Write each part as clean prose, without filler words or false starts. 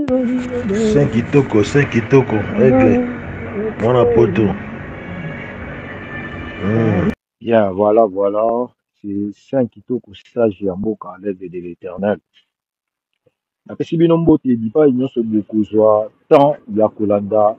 5 kitoko, aigle. Mon apoto. Bien, voilà. C'est 5 kitoko sage ya mboka à l'aide de l'éternel. Napesi bino mbote ebipai nyonso bokozwa temps ya kolanda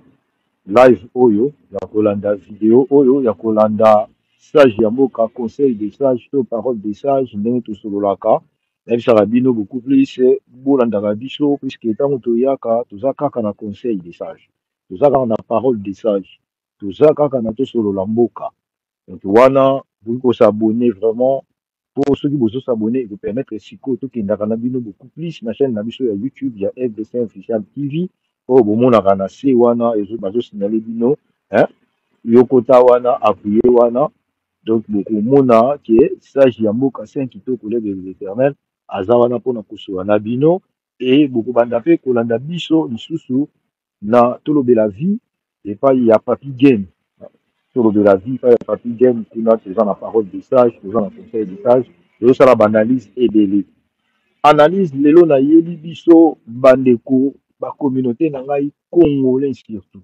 live oyo, ya kolanda video oyo, ya kolanda sage ya mboka, conseil de sage to parole de sage ndenge tosololaka. Nayebisaka bino beaucoup plus bolandaka biso puisque ntango toyaka toza kaka na conseil de sage, toza kaka na parole de sage, toza kaka na tosolola mboka. Donc wana boyi kosabone vraiment po soki bozosabone ekopermettre sikoyo tokendaka na bino beaucoup plus na chaîne na biso ya YouTube ya FDC Official TV oyo bomonaka na se wana bazosignale bino yokota wana appuye wana. Donc bokomona ke sage ya mboka 5 kitoko lebe de l'éternel aza wana mpona kosola na bino e bokobanda mpe kolanda biso lisusu na tolobela vie epai ya papi game. Tolobela vie epai ya papi game kuna toza na parole de sage, toza na conseil de sage, tozosala baanalyse ebele. Analyse lelo nayebi biso bandeko bacommunauté na ngai congolais surtout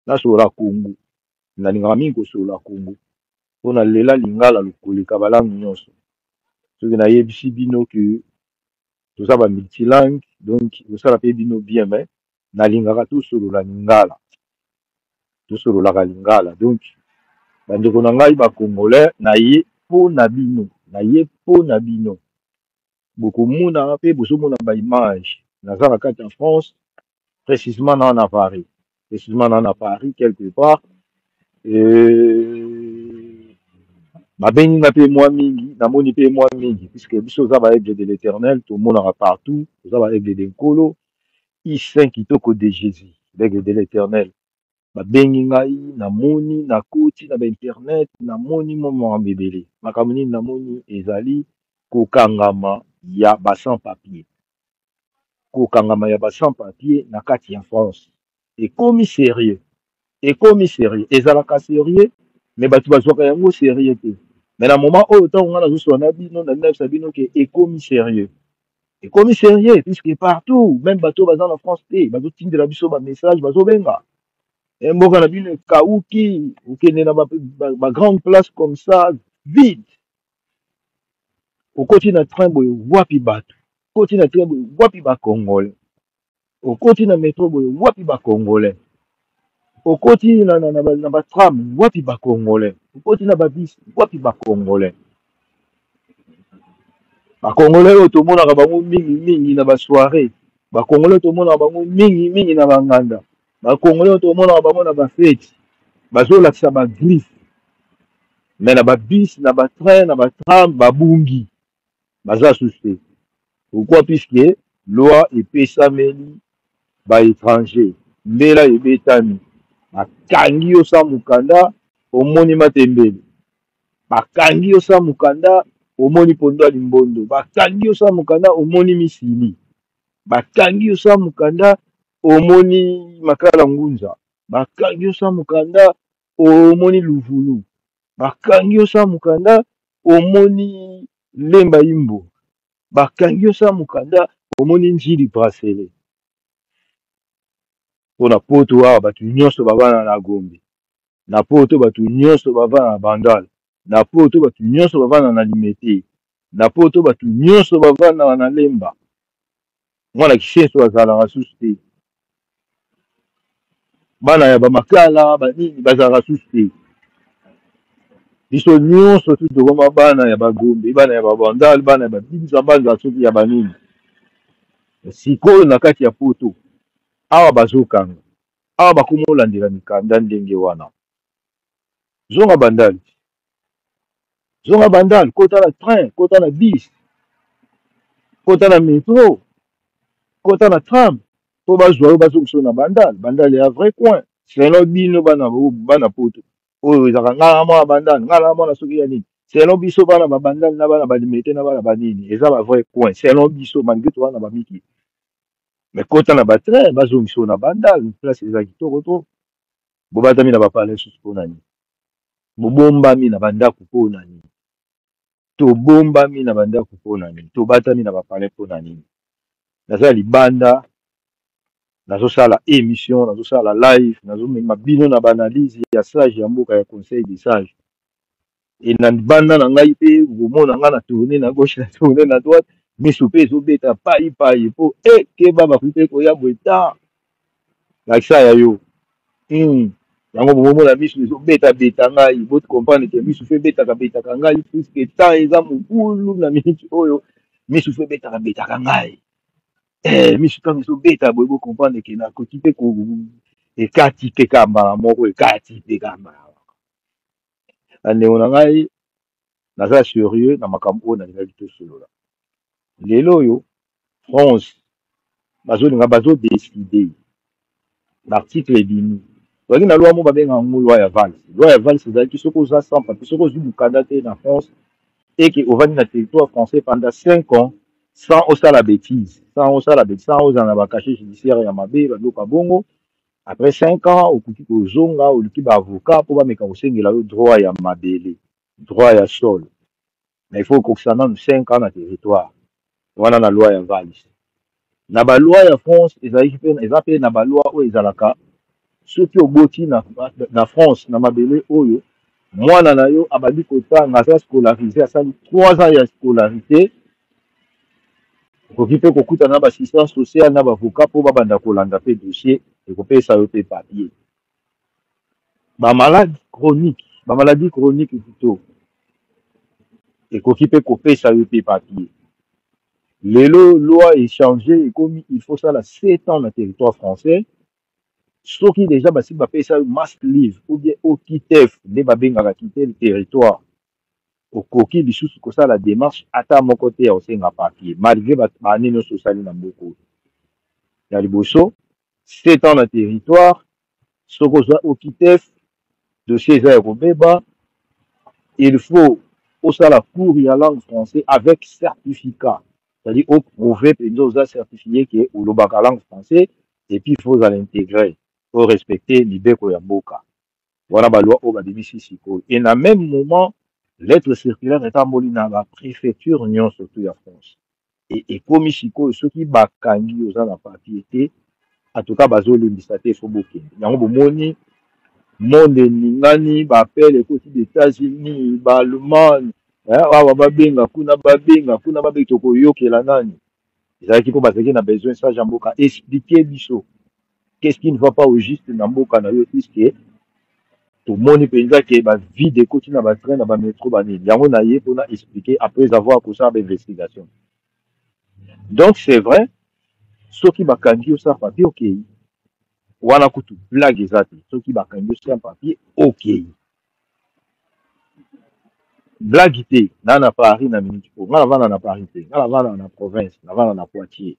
nasolola Congo, nalingaka mingi kosolola Congo mpona lela lingala koleka balangue nyonso. Soki nayebisi bino ke toza bamultilangue donc kosala mpe bino bien me nalingaka tosolola lingala, tosololaka lingala. Donc bandeko na ngai bacongolais naye mpo na bino bokomona mpe bozomona baimage naza na kati ya France, précisément na Paris, quelque part. Babengi nga mpe mwa mingi, namoni mpe mwa mingi puisque biso oza baaigle de l'éternel tomonaka partout, toza baaigle de nkolo I5 kitoko de Jésus, l'aigle de l'éternel. Babengi ngai namoni nakoti na bainternet namoni mwa ebele makambo nini namoni ezali kokangama ya basan papier, na kati ya France ekomi sérieux, ezalaka sérieux mais bato bazwaka yango sérieux te. Mais na moment oyo ntango nga nazosola na bino nabisa bino ke ekomi sérieux puisque partout même bato baza na France te bazotindela biso bamessage bazobenga mboka na bino ekauki, okende na grande place comme ça vide, okoti na train boye wapi bato, okoti na train boye wapi bacongolais, okoti na métro boye wapi bacongolais, okoti na batram wapi bacongolais, okoti na babisi wapi bacongolais. Bacongolais oyo tomonaka bango mingi na basoirée, bacongolais tomonaka bango mingi na banganda, bacongolais oyo tomonaka bango na bafeti bazolakisa bagriffe, mais na babisi na batrain na batram babungi baza susu te. Pourquoi? Puisque loi epesameli baétranger, mbela ebetami, bakangi yo sa mokanda omoni matembele, bakangi yo sa mokanda omoni pondo ya limbondo, bakangi yo sa mokanda omoni misili, bakangi yo sa mokanda omoni makala ngunza, bakangi yo sa mokanda omoni luvulu, bakangi yo sa mokanda omoni lemba imbo, bakangi yo sa mokanda omoni njili brasele. Mpona poto awa bato nyonso bavanda na Gombe, na poto bato nyonso bavanda na Bandal, na poto bato nyonso bavanda na Limete, na poto bato nyonso bavanda na Lemba, mwana kisenso azalaka susu te, bana ya bamakala banini bazalaka susu te. Biso nyonso tu tokoma bana ya bagombe, bana ya babandal, bana ya babimisa banza soki ya banini. Sikoyo na kati ya poto awa bazokanga, awa bakoma olandela mikanda ndenge wana. Zonga bandal, kota na train, kota na bis, kota na métro, kota na tram, po bazwa oyo bazokuso na bandal ya vrai coin. Selon bino bana poto oyo ezaka ngala mwana bandal, ngala mwana soki ya nini. Selon biso bana babandal na bana balimete na bana banini eza ba vrai coin selon biso malgré to wana bamiki. Mais kota na batrain bazongiso na bandal place eza kitoko to bobatami na bapale susu mpo na nini, bobombami na bandako mpo na nini, tobombami na bandako mpo na nini, tobatami na bapale mpo na nini. Naza libanda nazosala émission nazosala live nazomema bino na banalise ya sage ya mboka ya conseil des sages et na banda na ngai mpe komona ngai na tourne na gauche na tourne na droite miso mpe ezobeta pai mpo ekeba bakoki mpe koya boye ta lakisa ya yo yango bomomona miso ezobeta ngai boti comprendre ke miso mpe betaka ngai puiske temps eza mokulu na miniti oyo miso mpe betaka ngai miso ntango ezobeta boye bocomprendre ke nakoki mpe ekati mpe ka mbala moko ekati mpe ka mbala na ndeko na ngai naza sérieux na makambo oyo nalingaki tosolola lelo oyo france bazolinga bazodeside l'article ebimi tozalaki na loi mo babenga yango loi ya valse loi ya valse ezalaki soki oza sans papier soki ozwi mokanda te na france eke ovandi na territoire français pendant 5 ans sans osala bêtise sans ozala na bacachet judiciaire ya mabe babiloko ya bongo après 5 ans okoki kozonga oluki baavocat mpo bameka kosengela yo droit ya mabele droit ya sol mais il faut okokisa nanu 5 ans na territoire wana na loi ya valse na baloi ya france eza mpe na baloi oyo ezalaka soki oboti na france na mabele oyo mwana na yo abandi kotanga aza scolarisé asali 3 ans ya scolarité okoki mpe kokutana na baassistance sociale na bavocat mpo babanda kolanda mpe dossier ekopesa yo mpe papier bamaladi chronique plutôt ekoki mpe kopesa yo mpe papier lelo loi échangé ekomi il faut sala 7 ans na territoire français soki déjà basi bapesa yo mass leave ou bien okitef nde babengaka kite le territoire okoki lisusu kosala démarche ata moko te ya kosenga papier malgré baane nyonso osali na mboka oyo ya liboso 7 ans na territoire soki ozwa okitef dossier eza ya kobeba il faut osala cours ya langue français avec certificat c'est-à-dire oprouver mpenza oza certifié ke olobaka langue français et puis il faut ozala intégrer o respecter libeko ya mboka wana baloi oyo babimisi sikoyo et na même moment lettre circulaire etamboli na bapréfecture nyonso surtout ya france et ekomi sikoyo soki bakangi oza na papier te atuka bazolembisa te fo bokende yango bomoni monde eningani baapele ekoti d'états-unis baallemagne awa babenga kuna tokoyokela nani ezalaki mpo bazalaki na besoin sage ya mboka expliquer biso qu'est-ce qui ne va pas au juste na mboka na yo puisque tomoni mpenza ke bavide ekoti na batrain na bamétro banini yango na ye mpona expliquer après avoir kosala bainvestigation donc c'est vrai soki bakangi yo sa papier okei wana kutu blague eza te soki bakangi yo sa papier okei blague te na na paris na minute po nga navanda na paris te nga navanda na province navanda na poitiers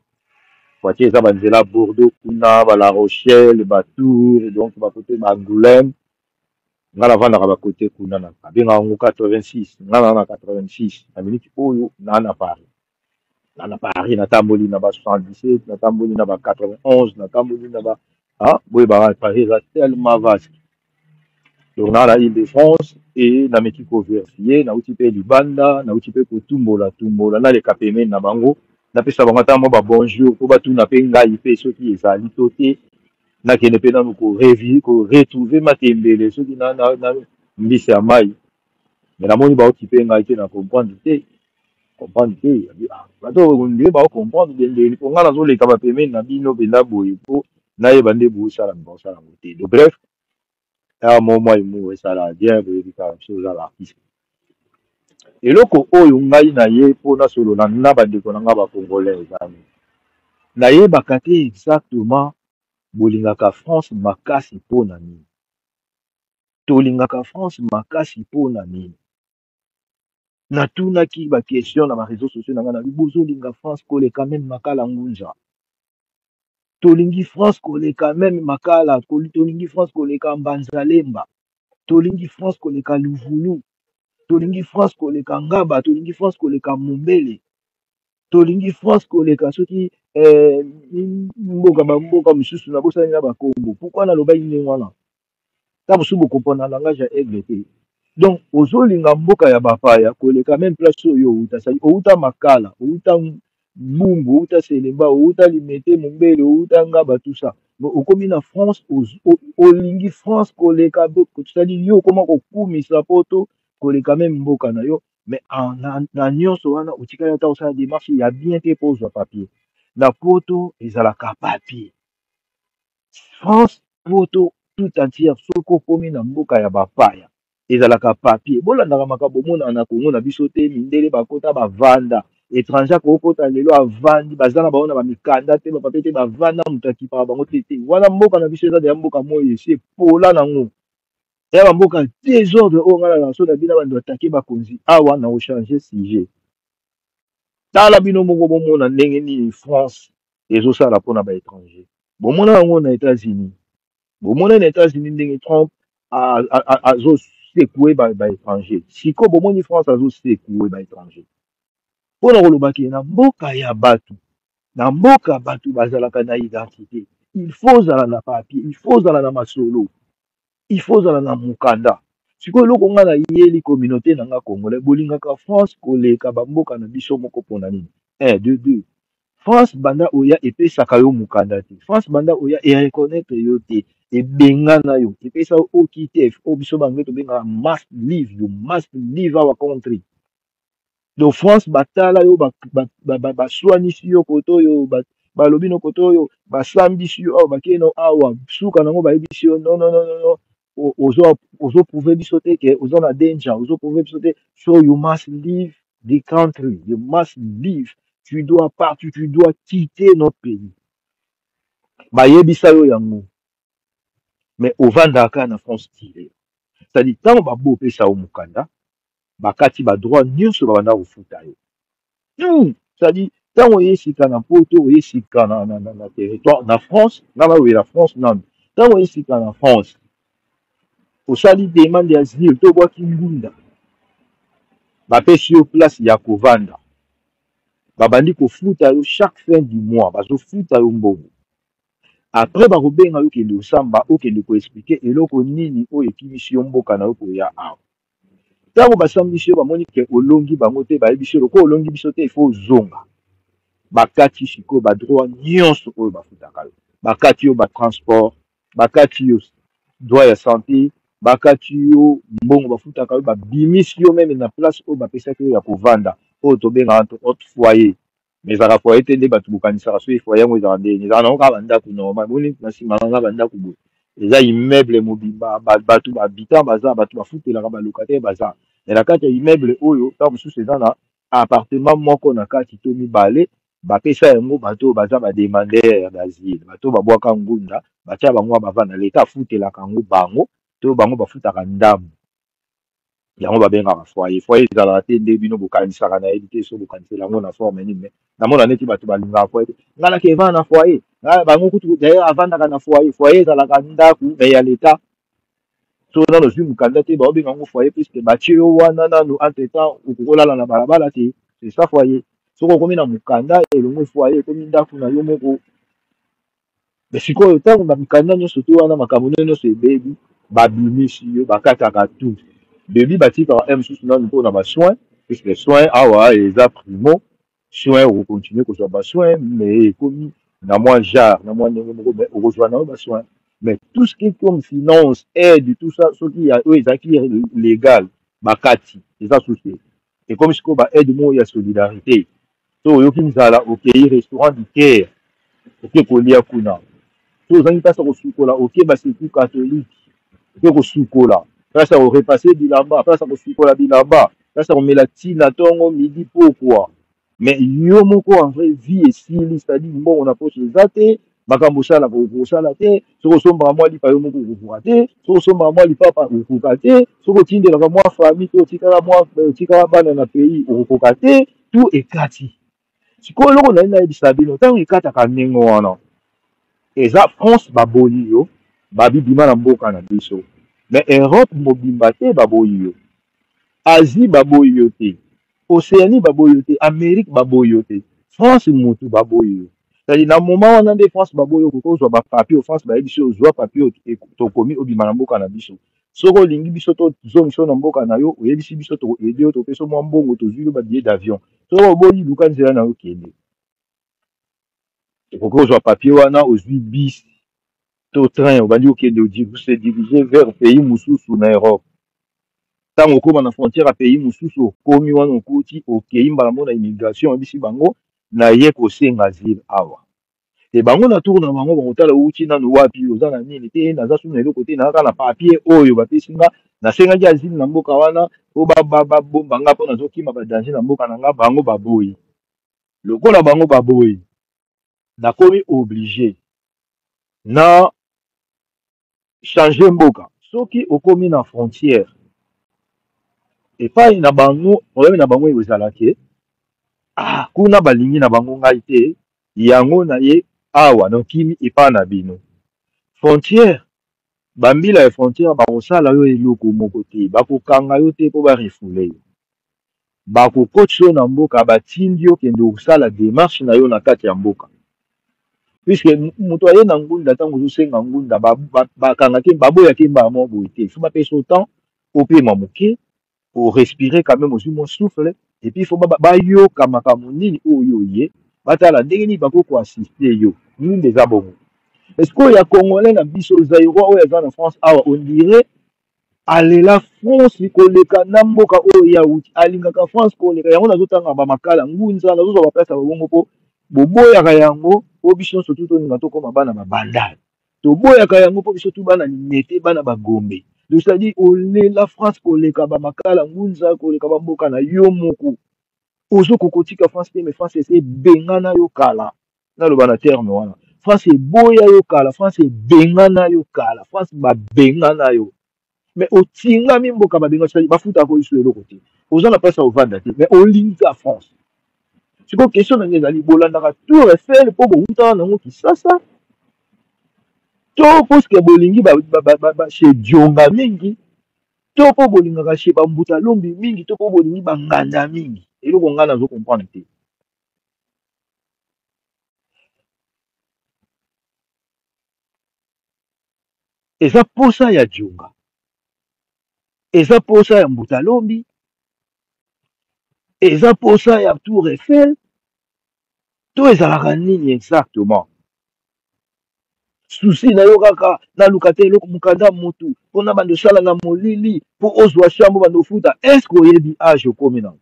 eza banzela bordeaux kuna bala rochelle batour donc bakote baangoulême nga navandaka bakote kuna na babenga yango 86 nga na 86 na minute oyo na paris natamboli na ba 77 natamboli na ba 91 natamboli na ba boye ba paris eza tellement vaste donc na Île-de-France et nameki koverifier nauti mpe libanda nauti mpe kotumbola naleka pemene na bango napesa bango ata mo babonjour mpo batuna mpe ngai mpe soki ezali to te nakende mpe nanu koretrouve matembele soki na mbisi ya mai me namoni baoti mpe ngai te na comprendre te bato ndenge baocomprendre bendeli mpo ngai nazoleka bapemene na bino mpenza boye mpo nayeba nde boosala baosalango te donc bref awa momwa emo esala bien boyebi kaka biso ozala artiste eloko oyo ngai naye mpo nasolola na bandeko na ngai bacongolais ezani nayebaka te exactement bolingaka france makasi mpo na nini tolingaka france makasi mpo na nini natunaki baquestion na bareseau sociaux na ngai nabi bozolinga france koleka meme makala ngunza tolingi france koleka meme makala tolingi france koleka mbanzalemba tolingi france koleka luvulu tolingi france koleka ngaba tolingi france koleka mombele tolingi france koleka soki bamboka mosusu na bosali na bakombo pourkui nalobaki ndenge wana ta mosusu bokompona langage ya aigle te donc ozolinga mboka ya bapaya koleka meme place oyo outa sali outa makala outa Bungu, outa Selemba, outa Limete, Mumbele, outa Ngaba, tout ça. Bon, au commis en France, au lingi France, koleka, c'est-à-dire, yo, comment qu'on koumi sa poto, koleka même mboka na yo, mais en nyonso wana, utika yata osala démarche, il y a bien te pose papier. Na poto, ezalaka papier. France poto tout entière soko komi na mboka ya bapaya ezalaka papier bolandaka makambo mona na Kongo na biso te mindele bakota bavanda étranger kokota lelo avandi baza na bango na bamikanda te bapapie te bavanda moto akipaka bango te te wana mboka na biso eza deya mboka moyo esi epola nango eya bamboka désordre oyo ngai na so na bino bando atake bakonzi awa na ochange sujet tala bino moko bomona ndenge nini France ezosala mpona baétranger bomona yango na États-Unis bomona na États-Unis ndenge Trump azosekue baétranger siko bomoni France azosekue baétranger mpona kolobaki na mboka ya bato na mboka bato bazalaka na identité il faut ozala na papier il faut ozala na masolo il faut ozala na mokanda sikoyo eloko nga na yeli communauté na nga congolais bolingaka France koleka bamboka na biso moko mpona nini 1 2 2 France banda oya epesaka yo mokanda te France banda oya ereconnaitre yo te ebengana yo epesa yo okite o biso bango tobengaka must leave you must leave our country donc France batala yo baswanisi yo koto oyo balobi no koto oyo basambisi yo awa bakeno awa suka nango bayebisi yo non non non non non ozoprouve biso te ke oza na danger ozoprouve biso te so you must leave the country you must leave tu dois partir tu dois quitter notre pays bayebisa yo yango mais ovandaka na France tile c'est-à-dire ntango babo opesa yo mokanda bakati badroit nyonso babanda kofuta yo c'est-à-dire ntango oye sika na poto oye sika na territoire na France nga bawela France nano ntango oye sika na France osali demande ya asile to obwaki ngunda bapesi yo place ya kovanda babandi kofuta yo chaque fin du mois bazofuta yo mbongo après bakobenga yo kende osamba okende koexplike eloko nini oyo ekimisi yo mboka na yo koya awa ntango basambisi yo bamoni ke olongi bango te bayebisi yo loko olongi biso te ifo ozonga bakati sikoyo badroit nyonso oyo bafutaka yo bakati yo batransport bakati yo droit ya santé bakati yo mbongo bafutaka yo babimisi yo meme na place oyo bapesaki yo ya kovanda oyo tobengaka entre autres foyer mais ezalaka foyer te nde bato bokanisaka so foyer yango ezalaka ndenge ezalaka nango kaka bandako normal boni na nsima nanga bandako boye eza immeuble mobimba bato bahabitant baza bato bafutelaka balocataire baza mais na kati ya immeuble oyo ntango mosusu eza na appartement moko na kati to mibale bapesa yango bato oyo baza bademandeur d'asile bato oyo babwaka ngunda batia bango bavanda leta afutelaka yango bango to bango bafutaka ndambo yango babengaka foyer foyer ezalaka te nde bino bokanisaka nayebi te so bokanisela yango na forme nini me namona neti bato balingaka foyer te nga naki evanda na foyer bango kutu d'ailleurs avandaka na foyer foyer ezalaka ndako me ya leta so nano ozwi mokanda te baobenga yango foyer puiske batie yo wana nano entre temps okokolala na balabala te c'est ça foyer soki okomi na mokanda elongo foyer ekomi ndako na yo moko mais sikoyo ntango bamikanda nyonso te wana makambo nyonso ebebi babimisi yo bakataka tout bebi batikaka mosusu nano mpona basoin puisque soin awa eza primo soin okocontinue kozwa basoin mais ekomi na mwa genre na mwa ndenge moko mais okozwa nango basoin mais tout ce qui est comme finance aide tout ça soki ya oyo ezalaki légal bakati eza susu ekomi sikoyo baaide moko ya solidarité so oyoki nzala okei restaurant du caire oke kolia kuna so ozangi mpasi ya kosukola oke baseku catholique oke kosukola place ya korepasse bilamba place ya kosukola bilamba place ya komela ntina ntongo midi pokwa mais yo moko en vrai vie esili c'est-à-dire mbongo na poche eza te makambo osalaka okosala te soki osombaka mwa lipa yo moko okokoka te soki osombaka mwa lipapa okokoka te soki otindelaka mwa famille to otikaka bana na pays okokoka te tout ekati sikoyo eloko nali nayebisa bino ntango ekataka ndenge wana eza France baboli yo babibima na mboka na biso mais Europe mobimba te baboyi yo Asie baboyi yo te Océanie baboyi yo te Amérique baboyi yo te France motu baboyi yo c'est-à-dire na moment wana nde France baboyi yo koki ozwa bapapier France bayebisi ozwa papier tokomi obima na mboka na biso soki olingi biso tozongisa na mboka na yo oyebisi biso tokoede yo topesa mwa mbongo tozwi yo babillet d'avion soki oboyi luka nzela na yo kende okozwa papier wana ozwi bis to train obandi okende se diriger vers pays mosusu na Europe. Ntango okóma na frontière ya pays mosusu okomi wana okoti okei mbala mo na immigration oyebisi bango naye kosenga asile awa. E bango na tour na bango bakotala outi nanu wapi oza na nini te naza suna na eloko te nazaka na papier oyo bapesi nga nasengaki asile na mboka wana po babomba nga mpo nazokima badanger na mboka na nga bango baboyi. Lokola bango baboyi nakomi obligé na changer mboka soki okomi na frontière epai na bango problème na bango ezalaki kuna balingi na bango ngai te yango na ye awa nokimi epai na bino frontière bambila ya frontière bakosala yo eloko moko te bakokanga yo te mpo barefule yo bakokotisa yo na mboka batindi yo kende kosala démarche na yo na kati ya mboka puisque moto aye na ngunda ntango ozosenga ngunda bakangaki baboyaki mbala moko boye te fo bapesa yo temps opema moke orespirer quand même ozwi mwa souffle et puis fo bayoka makambo nini oyo ye batala ndenge nini bakokoassiste yo nini eza bongo est-ce que ya congolais na biso zaïrois oyo aza na France awa on dirait alela France koleka na mboka oyo ya uti alingaka France koleka yango nazotanga bamakala ngunza nazozwa bapesa babongo mpo boboyaka yango po biso nyonso tu toninga tokóma bana babandani toboyaka yango mpo biso tu bana minete bana bagombe donc c'est-à-dire olela France koleka bamakala ngunza koleka bamboka na yo moko ozokokotika France te mais France ese ebengana yo kala naloba na terme wana France eboya yo kala France ebengana yo kala France babengana yo mais otingami mboka babenga bafutaka koyiso eloko te oza na mpasi ya ovanda te mais olingi ya France sikoyo question na ngai ezali bolandaka tour Eiffel mpo bowutaka nango kisasa to poske bolingi chez dionga mingi to mpo bolingaka chez bambuta lombi mingi to mpo bolingi banganda mingi eloko ngai nazokomprendre te eza posa ya dionga eza posa ya mbuta lombi eza posa ya tour Eiffel to ezalaka nini exactement susi na yo kaka naluka te eloko mokanda motu mpona bando osala na molili mpo ozwa chambo bando ofuta estce oyebi age okomi nango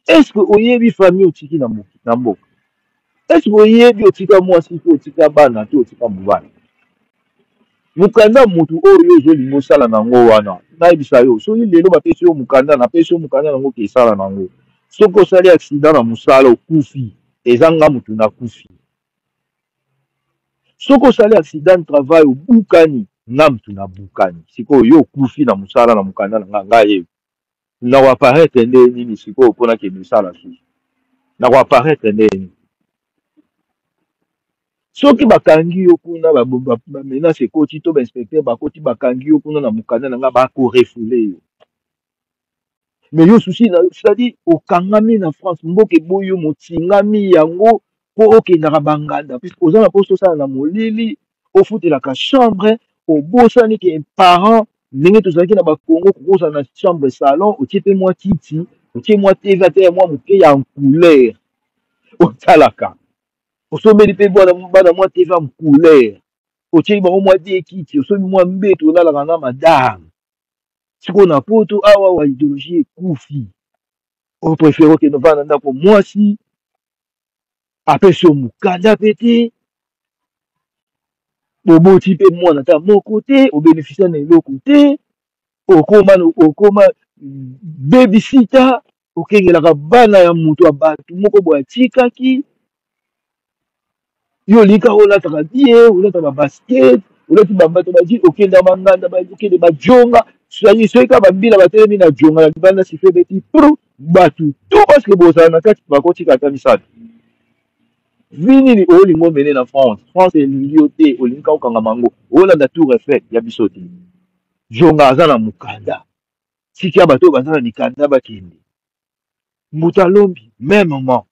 estce oyebi famille otiki na mboka estce oyebi otika mwasi to otika bana to otika mobali mokanda motu oyo ozolinga osala nango wana nayebisa yo soki lelo bapesi yo mokanda napesi yo mokanda nango ke esala nango soki osali accident na mosala okufi eza nga motu nakufi soki osali accident travail obukani nga motu nabukani sikoyo yo okufi na mosala na mokanda na nga ngai nakoapparaître nde nini sikoyo mpona kende osala susu nakoapparaître nde nini soki bakangi yo kuna bamenase ekoti to bainspecteur bakoti bakangi yo kuna na mokanda na nga bakorefule yo mais yo susi na yo c'est-à-dire okangami na France mboka eboyi yo motingami yango mpo okendaka banganda puisque oza na poso osala na molili ofutelaka chambre obosani ke parent ndenge tozalaki na bakongo kokozala na chambre salon otie mpe mwa kiti otie mwa tv ate ya mwa moke ya couleur otalaka osomeli mpe bana mwa tv ya couleur otieli bango mwa die kiti osomi mwa mbeto olalaka na madame sikoyo na poto awa wa idéologie ekufi opréfere okende ovanda ndako mwasi apesi yo mokanda mpe te boboti mpe mwana ata moko te obénéficia na eloko te okoma babysita okengelaka bana ya moto ya bato moko boye atikaki yo lika olataka die olata babasket olati bambato baji okenda manganda okende bajonga soki kaka bambila batelemi na jonga na libanda sife beti pru bato to parceke bozala na kati bakotika ata misato vinini olingi omene na France elingi yo te olingi kaka okanga mango olanda tour Eiffel ya biso te jonga aza na mokanda sika bato oyo baza na mikanda bakende mbuta lombi même moment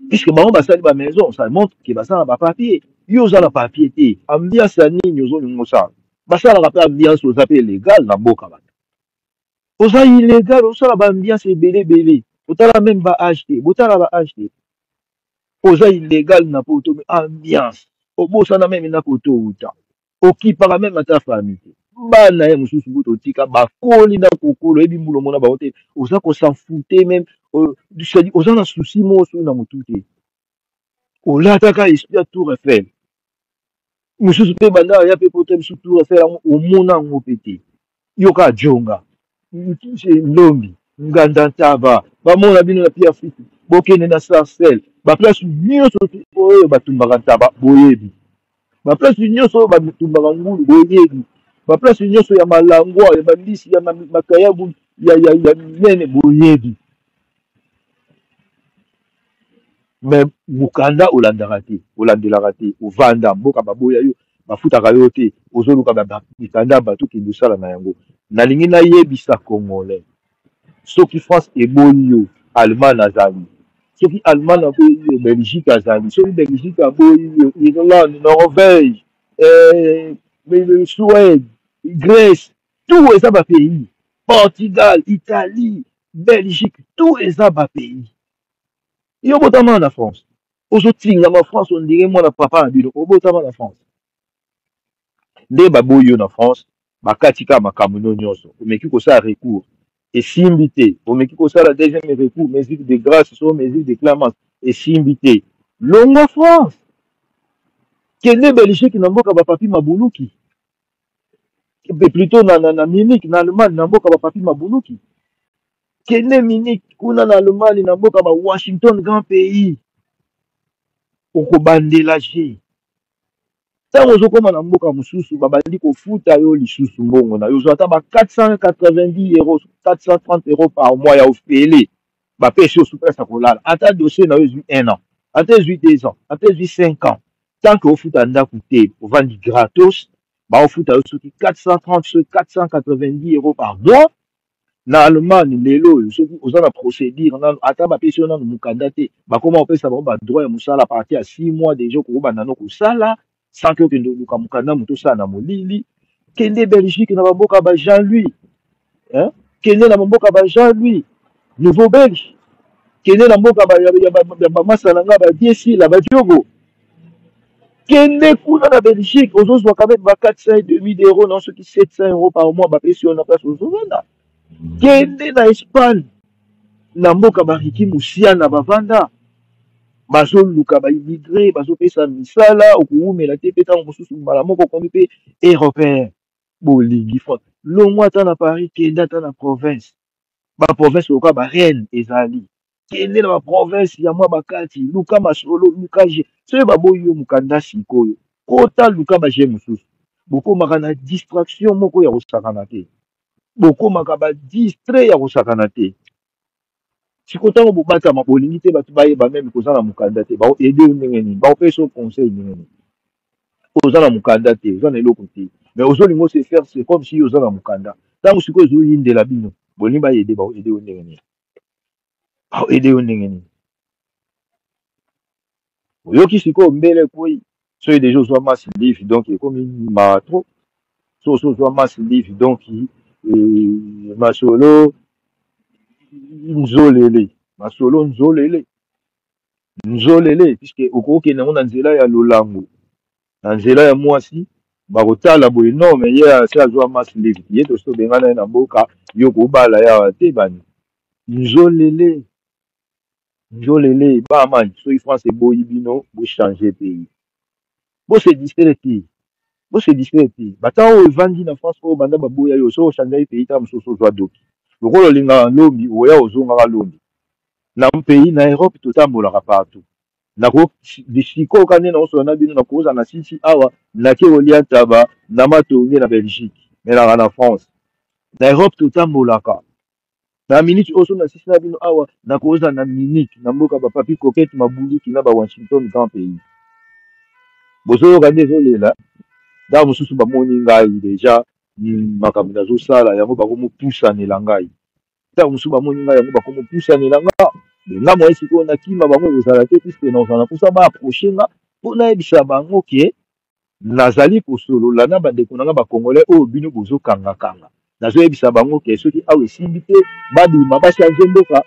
puisque bango basali bamaison ça montre ke basala na bapapier yo oza na papier te ambiance ya nini ozolinga osala basalaka mpe ambiance oza mpe légal na mboka bato oza illégal osala baambiance ebele ebele botala même baage te botala baage te oza illégal na poto mais ambiance obosana meme na koto uta okipaka meme ata famille te bana ye mosusu buto otika bakoli na kokolo oyebi mbula omona bango te oza kosanfute meme c'est-à-dire oza na susi moso na motu te olataka esprit ya tour eiffel mosusu mpe banda aya mpe poto mosusu tour eiffel yango omona yango mpe te yoka jonga lombi nganda ntaba bamona bino na pi afrique bokende na sarcelle baplace nyonso oyo batumbaka ntaba boyebi baplace nyonso oyo batumbaka ngulu boyebi baplace nyonso ya malangwa ya bambisi ya makayabu ya minene boyebi me mokanda olandaka te olandelaka te ovanda mboka baboya yo bafutaka yo te ozoluka mikanda bato kende osala na yango nalingi nayebisa congolais soki france eboyi yo allemagne azali soki allemagne aboyi yo belgique azali soki belgique aboyi yo irlande norvège suède grèce tout eza bapays portugal italie belgique tout eza bapays yo obotama na france ozotingama france ondire mwana papa na bino obotama na france nde baboyi yo na france bakatika makambo no nyonso omeki kosala recours esimbi te omeki kosala deuxième recours mesure de grâce so mesure de clémence esimbi te longwa france kende belgique na mboka bapapi mabuluki plutôt na munich na allemagne na mboka bapapi mabuluki kende munich kuna na allemagne na mboka ba washington grand pays okobandela je ntango ozokóma na mboka mosusu babandi kofuta yo lisusu mbongo na yo ozwa ata ba 490 euros 430 euros par mois ya ofele bapesi yo supesa kolala ata dossier na yo ezwi 1 an ata ezwi 2 ans ata ezwi 5 ans tant que ofuta ndako te ovandi gratos baofuta yo soki 430 soki 490 euros par mois na allemagne lelo oyo soki oza na procédure nano ata bapesi yo nano mokanda te bakóma kopesa bango badroit ya mosala partir ya 6 mois déjà okobanda no kosala sans que okende oluka mokanda moto osala na molili kende belgique na bamboka ba jean louis kende na bamboka ba jean louis nouveau belge kende na mboka bamasa na nga badiesila badiogo kende kuna na belgique ozozwa quand même ba 400 et demi d'euros non soki 700 euros par mois bapesi yo na place ozovanda kende na espagne na mboka bariki musiana bavanda bazoluka baimmigré bazopesa misala okuwumela te mpe ntango mosusu mbala moko okomi mpe européen bolingi france longwa ata na paris kende ata na province baprovince loka bareine ezali kende na baprovince ya mwa bakati luka masolo luka je soki baboyi yo mokanda sikoyo kota luka baje mosusu bokomaka na distraction moko ya kosakana te bokomaka badistrait ya kosakana te siko ntango bobatama bolingi te bato bayeba meme koza na mokanda te baoede yo ndenge nini baopesa yo conseil ndenge nini oza na mokanda te oza na eloko te mais ozolinga ose faire c'est comme si oza na mokanda ntango sikoyo ezoyindela bino bolingi baede baoede yo ndenge nini baoede yo ndenge nini oyoki sikoyo mbele ekwei soki deja ozwa masse live donc ekomi matro so ozwa masse live donc masolo nzolele masolo nzolele puisque okokende yango na nzela ya lolango na nzela ya mwasi bakotala boye no me ye ase azwa masse live ye tosi tobengana ye na mboka yo kobala yawa te bani nzolele bamani soki france eboyi bino bochange pays bose distraire te batan oyo evandi na france oyo banda baboya yo so ochange ye pays ta mosusu ozwa doki lokola olingaka lombi oya ozongaka lombi na pays na europe totambolaka partout sikoka nde naosola na bino nakoza na sisi awa nake kolia taba na matonge na belgique melaka na france na europe totambolaka na minute oyo so na sisi na bino awa nakoza na munich na mboka bapapi coquette mabuluki na bawashington grand pays bozoyoka nde ezolela ntango mosusu bamoni ngai deja makambo nazosala yango bakomopusanela ngai ntango mosusu bamoni ngai yango bakomopusanela nga nga moye sikoyo nakima bango ekozala te puiske nazala mposa baaproche nga mpo nayebisa bango ke nazali kosolola na bandeko na nga bakongolais oyo bino bozokangakanga nazoyebisa bango ke soki awa esimbi te babima bachange mboka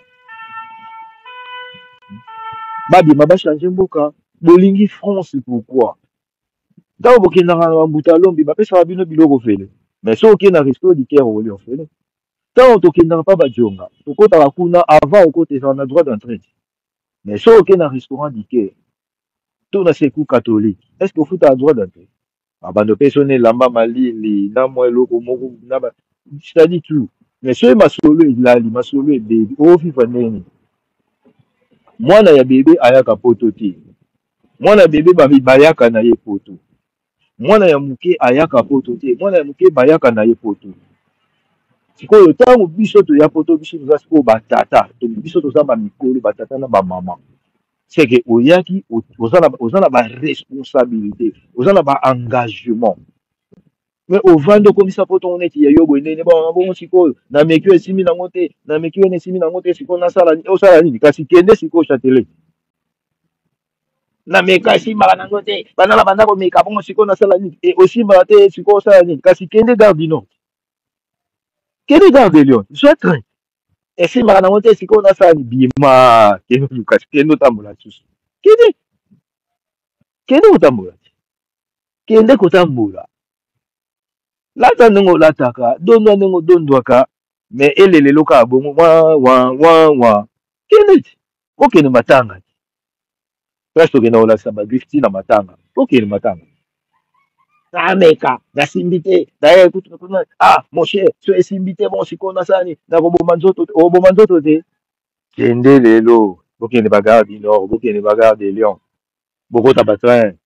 babima bachange mboka bolingi France pourquoi ntango bokendaka na bambuta lombi bapesaka bino biloko fele mais soki okende na resto liqueur okoli ofele ntango tokendaka mpa bajonga tokotaka kuna avant okotesaka na droit d'entrée mais soki okende na restaurant liqueur to na secours catholique est ce que ofutaka droit d'entrée abando mpe so na elamba malili na mwa eloko moko na c'est-à-dire tout mais soki masolo elali masolo ebebi ofifa ndenge mwana ya bebe ayaka poto te mwana ya bebe bayaka na ye poto mwana ya moke ayaka poto te mwana ya moke bayaka na ye poto sikoyo ntango biso toya poto biso toza sikoyo batata biso toza bamikolo batata na bamama seke oyaki oza na baresponsabilité oza na baengagement mais ovandi okomisa poto neti ya yobo enene bongo sikoyo na meki oyo esimbi nango te na meki oyo esimbi nango te sikoyo osala nini kasi kende sikoyo chatelet na meka esimbaka nango te bana na banda komeka bongo sikoyo nasala nini osimbaka te sikoyo osala nini kasi kende gare du nord kende gare de lion zwa train esimbaka nango te sikoyo nasala nini bima kende lukasi kende otambola susu kende kotambola kende kotambola lata ndenge olataka dondwa ndenge odondwaka me elelelo kaka bongo wa kende ti okende matanga ti place tokende kolakisa badrifti na matanga okende matanga nameka nasimbi te naye mon cher so esimbi te bon sikoyo nasala nini nakoboma nzoto te oboma nzoto te kende lelo bokende bagare du nord bokende bagare de lion bokota batrain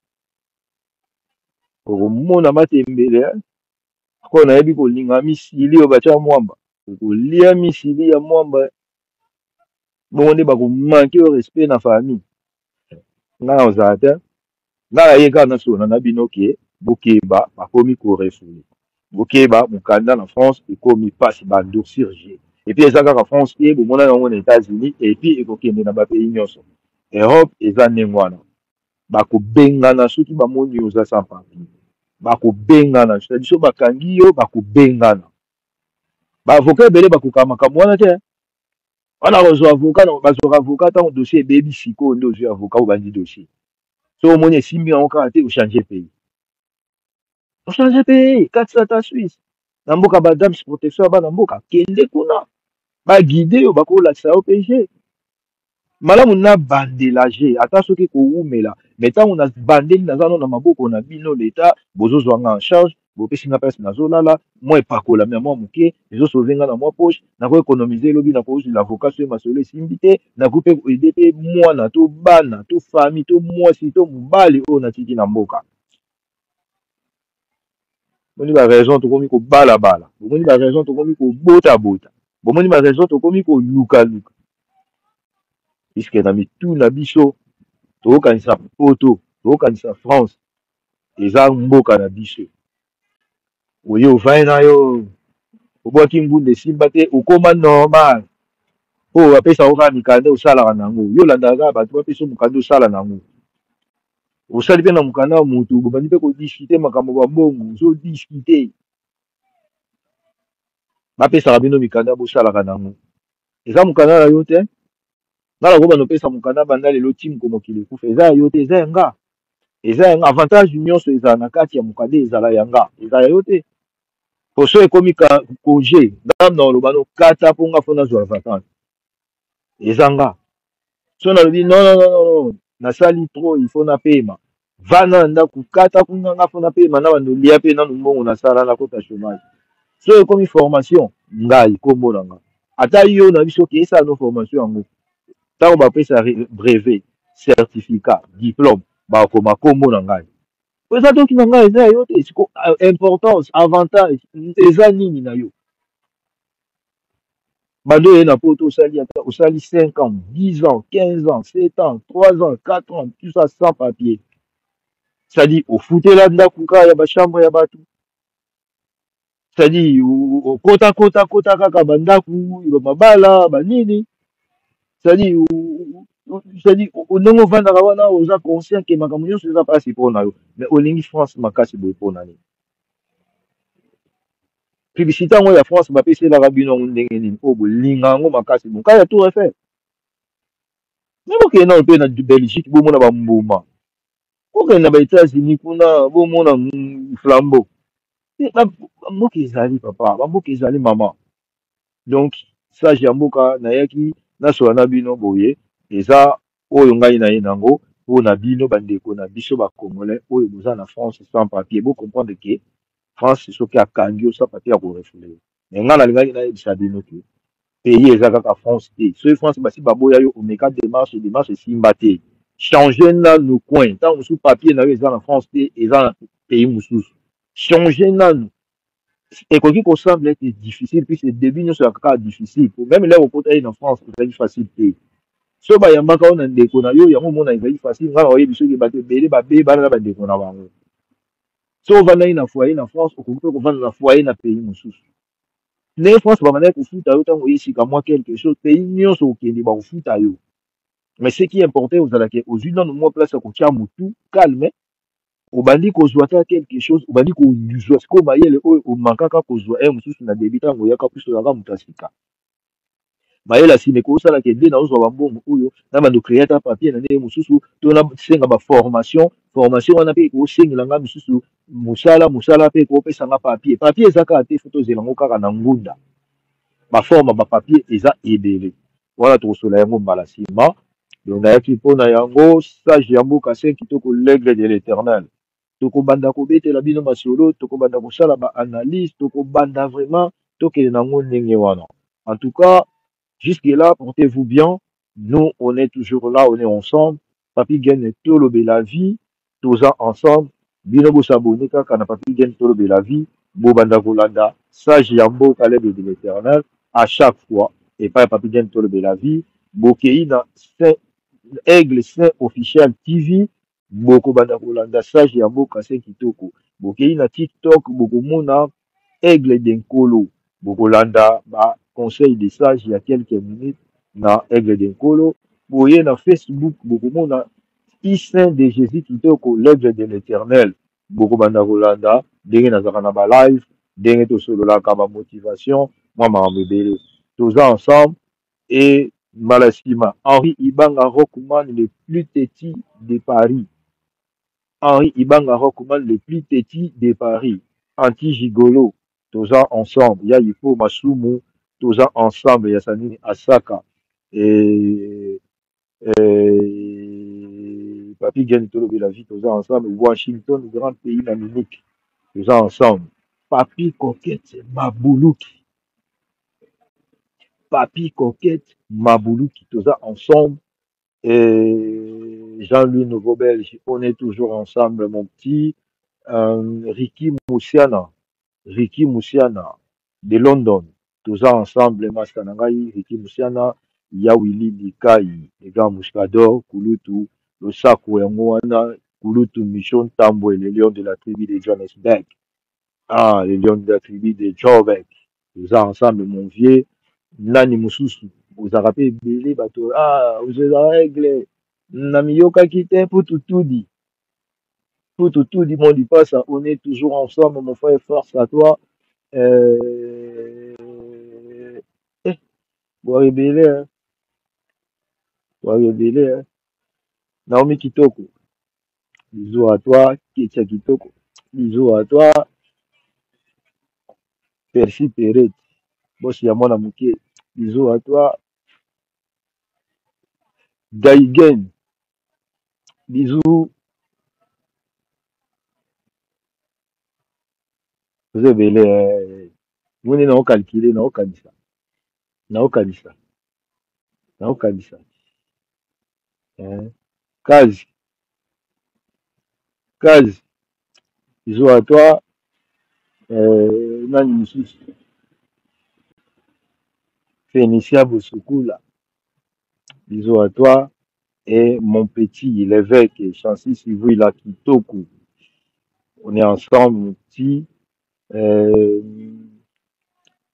okomona matembele mpo nayebi kolinga misili oyo batya mwamba okolia misili ya mwamba bongo nde bakomanke yo respect na famille nga na ozala te nga naye kaka nasona na bino ke bokeba bakomi korefule bokeba mokanda na France ekomi mpasi bandoursir g epuis eza kaka France te bomona yango na États-Unis epuis ekokende na bapays nyonso Europe eza ndenge wana bakobengana soki bamoni oza sans papier bakobengana c'est-à-dire so bakangi yo bakobengana baavoka ebele bakoka makambo wana te wana kozwa avoka bazwaka avoka ntango dossier ebebi sikoyo nde ozwi avoka obandi dossier so omoni esimbi yango kaka te ochange pays kati ata Suisse na mboka badams protection ya bana mboka kende kuna baguide yo bakolakisa yo pg malamu na bandela je ata soki kowumela me ntango na bandeli naza no na maboko na bino leta bozozwanga en charge bopesinga mpasi nazolala mwa epakolami ya mwa moke ezosovenga na mwa poche nakoekonomize elobi nakozwila avocat soki masolo esimbi te nakoki mpe ede mpe mwana to bana to famille to mwasi to mobali oyo natiki na mboka bomoni baraison tokomi kobalabala bomoni baraison tokomi kobotabota bomoni baraison tokomi kolukaluka puiske na mituna biso tokokanisa poto tokokanisa France eza mboka na biso oye ovai na yo obwaki ngunda esimba te okóma normal oyo bapesa yo kaka mikanda osalaka nango yo olandaka kaka bato bapesa mokanda osala nango osali mpe na mokanda ya motu bobandi mpe kodiskute makambo babongo ozodiskute bapesaka bino mikanda bosalaka nango eza mokanda na yo te nga na kobanda opesa mokanda banda lelo ti mokili ekufa eza ya yo te eza yanga eza yanga avantage nyonso ezala na kati ya mokanda ezala yanga eza ya yo te poso ekomi congé ndam na oloba nokata mpo nga fo nazwa vacance eza nga so nalobi non nasali trop il faut napema vana na ndako kata kuna nga fo napema na bando lia mpe nanu mbongo nasala nakota chômage so ekomi formation ngai kombo na nga ata yo na biso okeyesala no formation yango ntango bapesa brevet certificat diplôme bakoma kombo na ngai po eza toki na ngai eza yo te siko importance avantage eza nini na yo bando oye na poto osali 5 ans 10 ans 15 ans 7 ans 3 ans 4 ans tout ça sans papier c'est-à-dire ofutela ndako kaka ya bachambre ya bato c'est-à-dire okota kaka bandako mabala banini c'est-à-dire ndenge ovandaka wana oza conscient ke makambo nyonso eza mpasi mpo na yo mais olingi France makasi boye mpo na nini publicité yango ya France bapeselaka bino yango ndenge nini mpo bolinga yango makasi bonkaya tour Eiffel Même okende nano mpe na Belgique bomona bambuma, okende na ba-États-Unis kuna bomona flambeau. Bamboka ezali papa, bamboka ezali mama. Donc sage ya mboka nayaki nasola na bino boye eza oyo ngai na ye nango mpona bino bandeko na biso bacongolais oyo boza na France sans papier bocomprendre ke France soki akangi yo sans papier akorefule me ngai nalingaki nayebisa bino ke pays eza kaka France te soki France basi baboya yo omeka démarche esimba te change nanu coin ntango mosusu papier na yo eza na France te eza na pays mosusu change nanu ekoki kosemble ete difficile puisque début nyonso ya kaka difficile même lelo okota ye na France ezali facile te so bayambaka yo na ndeko na yo yango omona ezali facile ngai naoyebi soki bato ebele babebana na bandeko na bango so ovandaki na foyer na France okoki mpe kovanda na foyer na pays mosusu ndenge France babandaki kofuta yo ntango oyesika mwa quelque chose pays nyonso okende bakofuta yo mais ce qui est important ozalaki ozwi nano mwa place ya kotia motu calme obandi kozwa ta quelque chose obandi kozwa sikoyo mayele oyo omakaka kozwa e mosusu na debi ntango oyaka puso oyaka moto asika mayele asime ekosalaka ede na ozwa bambongo oyo na bando créer ta papier na ndenge mosusu to nasenga formation wana mpe ekosengela nga mosusu mosala mpe ekopesanga papier eza kaka te foto ozelango kaka na ngunda baforme bapapier eza ebele wana tokosola yango mbala nsima donc nayaki mpona yango sage ya mboka se kitoko l'aigle de l'éternel tokobanda kobetela bino masolo tokobanda kosala baanalyse tokobanda vraiment tokende nango ndenge wana en tout cas jusque là portez-vous bien nous on est toujours là on est ensemble papi gagne tolobe la vie toza ensemble bino bosabone kaka na papi gagne tolobe la vie bobanda kolanda sage ya mboka l'aigle de l'éternel à chaque fois et pas papi gagne tolobe la vie bokei na aigle saint officiel tv bokobanda kolanda sage ya mboka se kitoko bokei na tiktok bokomona aigle de nkolo bokolanda ba conseil de sage ya quelques minutes na aigle de nkolo boye na facebook bokomona saint de jésus kitoko l'aigle de l'éternel bokobanda kolanda ndenge nazalaka na balive ndenge tosololaka bamotivation mwa makambo ebele toza ensemble et Malasima, Henri Ibanga Rockman, le plus petit de Paris. Henri Ibanga Rockman, le plus petit de Paris. Anti-Gigolo, tous ensemble. Ya Yifo Masumu, tous ensemble. Yassani Asaka. Papi Genitolo de la vie, tous ensemble. Washington, grand pays d'Amérique, tous ensemble. Papi Coquette, Maboulouki. Papi Coquette, Maboulouki, tous ensemble. Et Jean-Louis Nouveau-Belge, on est toujours ensemble, mon petit. Ricky Moussiana de London, tous ensemble, Mastanangai, Ricky Moussiana, Yawili Dikai, les grands Mouskador, Kulutu, le Sakou Mouana, Kulutu Michon Tambo et les lions de la tribu de Johannesburg. Ah, les lions de la tribu de Joburg, tous ensemble, mon vieux. Nani Moussousou. Ozarape ebele bato ozela règle na miyokaki te pututudi mon lipasa on est toujours ensemble mon frère force à toi euh... eh, boire ebele hein. Naomi Kitoko bisous à toi Ketia Kitoko bisous à toi Percy Peret boss ya mwana moke bisous à toi Gaigen bisous oza ebele moni naokalkile naokanisa kazi bisous à toi nani mosusu Fénicia Bosukula bisous à toi et mon petit l'évêque Chancy Sivouila Kitoko on est ensemble mon petit euh,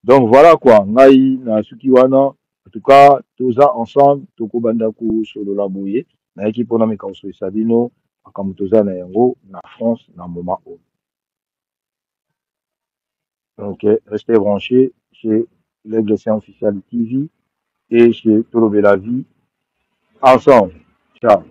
donc voilà quoi ngai na suki wana en tout cas toza ensemble tokobanda kosolola boye nayaki mpona mekaosolisa bino makambo toza na yango na France na moment oyo donc restez branchés chez l'Aigle Saint Officiel TV et chez Tolobe la Vie Ensemble. Ciao.